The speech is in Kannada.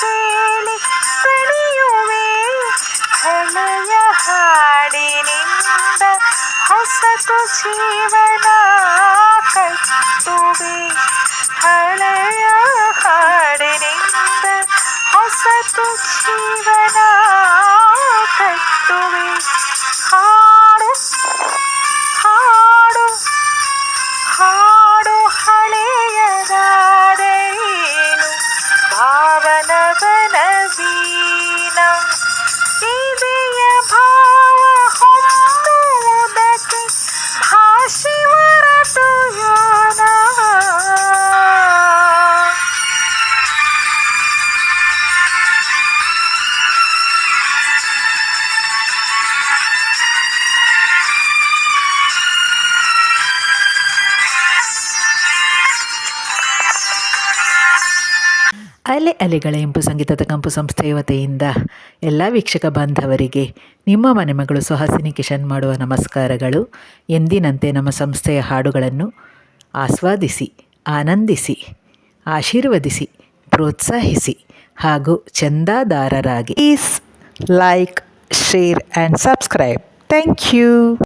ಕೇಳಿ ತಿಳಿಯುವೆ ಹಳೆಯ ಹಾಡಿನಿಂದ ಹೊಸತು ಜೀವನ ಕಟ್ಟುವೆ ಹಳೆಯ ಹಾಡಿನಿಂದ ಹೊಸತು ಜೀವನ ಕಟ್ಟುವೆ ಹಾಡು ಹಾಡು ಹಾಡು ಹಳೆಯದಾದರೇನು ಭಾವನವನ ವೀಣ ಇದೆಯ ಭಾವ ಹೊಮ್ಮುವುದಕ್ಕೆ ಭಾಷೆ ಹೊರಟು ಯೋನ ಅಲೆ ಅಲೆಗಳ ಇಂಪು ಸಂಗೀತದ ಕಂಪು ಸಂಸ್ಥೆಯ ವತಿಯಿಂದ ಎಲ್ಲ ವೀಕ್ಷಕ ಬಾಂಧವರಿಗೆ ನಿಮ್ಮ ಮನೆ ಮಗಳು ಸುಹಾಸಿನಿ ಕಿಶನ್ ಮಾಡುವ ನಮಸ್ಕಾರಗಳು. ಎಂದಿನಂತೆ ನಮ್ಮ ಸಂಸ್ಥೆಯ ಹಾಡುಗಳನ್ನು ಆಸ್ವಾದಿಸಿ, ಆನಂದಿಸಿ, ಆಶೀರ್ವದಿಸಿ, ಪ್ರೋತ್ಸಾಹಿಸಿ ಹಾಗೂ ಚಂದಾದಾರರಾಗಿ please like, share and subscribe. Thank you.